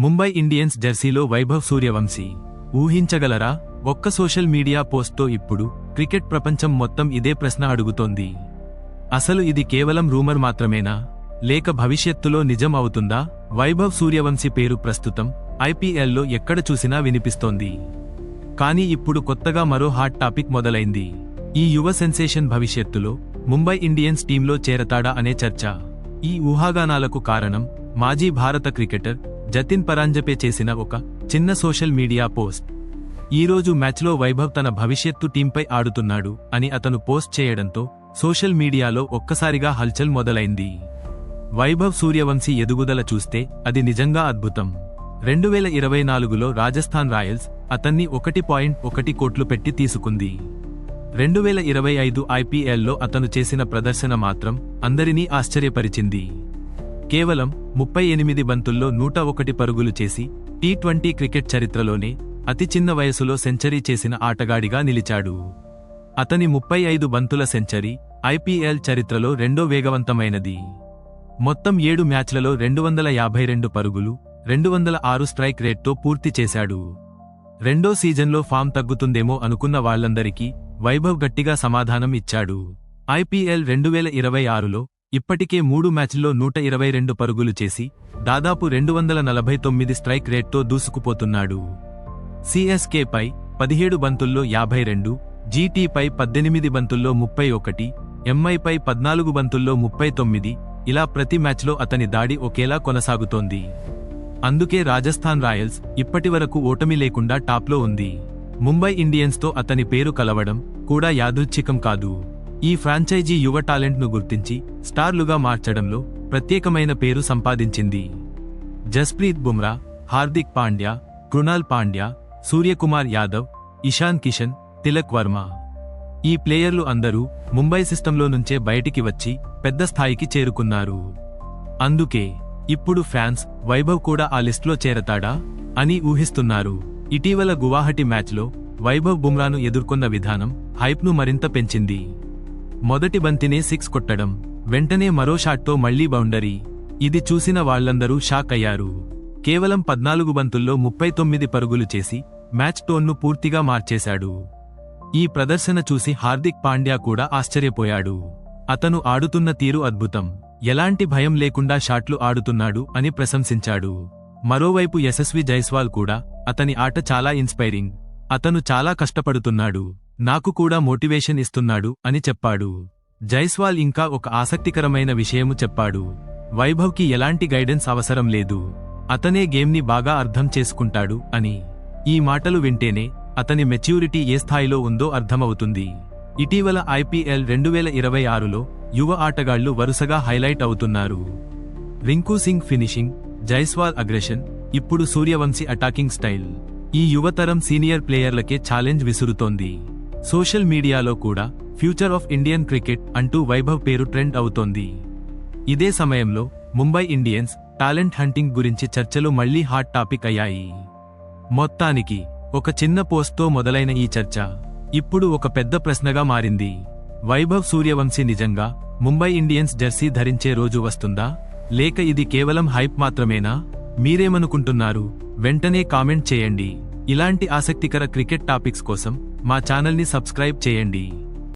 Mumbai Indians జెర్సీలో Vaibhav Suryavanshi. ఊహించగలరా? ఒక్క social media పోస్ట్తో ఇప్పుడు క్రికెట్ ప్రపంచం మొత్తం ఇదే ప్రశ్న అడుగుతోంది. అసలు ఇది కేవలం రూమర్ మాత్రమేనా, లేక భవిష్యత్తులో నిజం అవుతుందా? వైభవ్ సూర్యవంశీ పేరు ప్రస్తుతం ఐపీఎల్లో ఎక్కడ చూసినా వినిపిస్తోంది. కానీ ఇప్పుడు కొత్తగా మరో హాట్ టాపిక్ మొదలైంది. ఈ యువ సెన్సేషన్ భవిష్యత్తులో ముంబై ఇండియన్స్ టీంలో చేరతాడా అనే చర్చ. ఈ ఊహాగానాలకు కారణం మాజీ భారత క్రికెటర్ జతిన్ పరాంజపే చేసిన ఒక చిన్న సోషల్ మీడియా పోస్ట్. ఈరోజు మ్యాచ్లో వైభవ్ తన భవిష్యత్తు టీంపై ఆడుతున్నాడు అని అతను పోస్ట్ చేయడంతో సోషల్ మీడియాలో ఒక్కసారిగా హల్చల్ మొదలైంది. వైభవ్ సూర్యవంశీ ఎదుగుదల చూస్తే అది నిజంగా అద్భుతం. 2024లో రాజస్థాన్ రాయల్స్ అతన్ని 1.1 కోట్లు పెట్టి తీసుకుంది. 2025 ఐపీఎల్లో అతను చేసిన ప్రదర్శన మాత్రం అందరినీ ఆశ్చర్యపరిచింది. కేవలం 38 బంతుల్లో 101 పరుగులు చేసి టీ20 క్రికెట్ చరిత్రలోనే అతి చిన్న వయసులో సెంచరీ చేసిన ఆటగాడిగా నిలిచాడు. అతని 35 బంతుల సెంచరీ ఐపీఎల్ చరిత్రలో రెండో వేగవంతమైనది. మొత్తం 7 మ్యాచ్లలో 252 పరుగులు, 206 స్ట్రైక్ రేట్తో పూర్తి చేశాడు. రెండో సీజన్లో ఫామ్ తగ్గుతుందేమో అనుకున్న వాళ్లందరికీ వైభవ్ గట్టిగా సమాధానం ఇచ్చాడు. ఐపీఎల్ 2026లో ఇప్పటికే 3 మ్యాచ్ల్లో 122 పరుగులు చేసి దాదాపు 249 స్ట్రైక్ రేట్తో దూసుకుపోతున్నాడు. సిఎస్కేపై 17 బంతుల్లో 52, జీటీపై 18 బంతుల్లో 31, ఎంఐపై 14 బంతుల్లో 39, ఇలా ప్రతి మ్యాచ్లో అతని దాడి ఒకేలా కొనసాగుతోంది. అందుకే రాజస్థాన్ రాయల్స్ ఇప్పటివరకు ఓటమి లేకుండా టాప్లో ఉంది. ముంబై ఇండియన్స్తో అతని పేరు కలవడం కూడా యాదృచ్ఛికం కాదు. ఈ ఫ్రాంచైజీ యువ టాలెంట్ను గుర్తించి స్టార్లుగా మార్చడంలో ప్రత్యేకమైన పేరు సంపాదించింది. జస్ప్రీత్ బుమ్రా, హార్దిక్ పాండ్యా, కృణాల్ పాండ్యా, సూర్యకుమార్ యాదవ్, ఇషాన్ కిషన్, తిలక్ వర్మ, ఈ ప్లేయర్లు అందరూ ముంబై సిస్టంలో నుంచే బయటికి వచ్చి పెద్ద స్థాయికి చేరుకున్నారు. అందుకే ఇప్పుడు ఫ్యాన్స్ వైభవ్ కూడా ఆ లిస్టులో చేరతాడా అని ఊహిస్తున్నారు. ఇటీవల గువాహటి మ్యాచ్లో వైభవ్ బుమ్రాను ఎదుర్కొన్న విధానం హైప్ను మరింత పెంచింది. మొదటి బంతినే 6 కొట్టడం, వెంటనే మరో షాట్తో మళ్లీ బౌండరీ. ఇది చూసిన వాళ్లందరూ షాక్ అయ్యారు. కేవలం 14 బంతుల్లో 39 పరుగులు చేసి మ్యాచ్ టోన్ను పూర్తిగా మార్చేశాడు. ఈ ప్రదర్శన చూసి హార్దిక్ పాండ్యా కూడా ఆశ్చర్యపోయాడు. అతను ఆడుతున్న తీరు అద్భుతం, ఎలాంటి భయం లేకుండా షాట్లు ఆడుతున్నాడు అని ప్రశంసించాడు. మరోవైపు యశస్వి జైస్వాల్ కూడా అతని ఆట చాలా ఇన్స్పైరింగ్, అతను చాలా కష్టపడుతున్నాడు, నాకు కూడా మోటివేషన్ ఇస్తున్నాడు అని చెప్పాడు. జైస్వాల్ ఇంకా ఒక ఆసక్తికరమైన విషయము చెప్పాడు. వైభవ్కి ఎలాంటి గైడెన్స్ అవసరం లేదు, అతనే గేమ్ని బాగా అర్థం చేసుకుంటాడు అని. ఈ మాటలు వింటేనే అతని మెచ్యూరిటీ ఏ స్థాయిలో ఉందో అర్థమవుతుంది. ఇటీవల ఐపీఎల్ 2026లో యువ ఆటగాళ్లు వరుసగా హైలైట్ అవుతున్నారు. రింకు సింగ్ ఫినిషింగ్, జైస్వాల్ అగ్రెషన్, ఇప్పుడు సూర్యవంశీ అటాకింగ్ స్టైల్. ఈ యువతరం సీనియర్ ప్లేయర్లకే ఛాలెంజ్ విసురుతోంది. సోషల్ మీడియాలో కూడా ఫ్యూచర్ ఆఫ్ ఇండియన్ క్రికెట్ అంటూ వైభవ్ పేరు ట్రెండ్ అవుతోంది. ఇదే సమయంలో ముంబై ఇండియన్స్ టాలెంట్ హంటింగ్ గురించి చర్చలు మళ్లీ హాట్ టాపిక్ అయ్యాయి. మొత్తానికి ఒక చిన్న పోస్ట్తో మొదలైన ఈ చర్చ ఇప్పుడు ఒక పెద్ద ప్రశ్నగా మారింది. వైభవ్ సూర్యవంశీ నిజంగా ముంబై ఇండియన్స్ జెర్సీ ధరించే రోజు వస్తుందా, లేక ఇది కేవలం హైప్ మాత్రమేనా? మీరేమనుకుంటున్నారు? వెంటనే కామెంట్ చేయండి. ఇలాంటి ఆసక్తికర క్రికెట్ టాపిక్స్ కోసం మా ఛానల్ని సబ్స్క్రైబ్ చేయండి.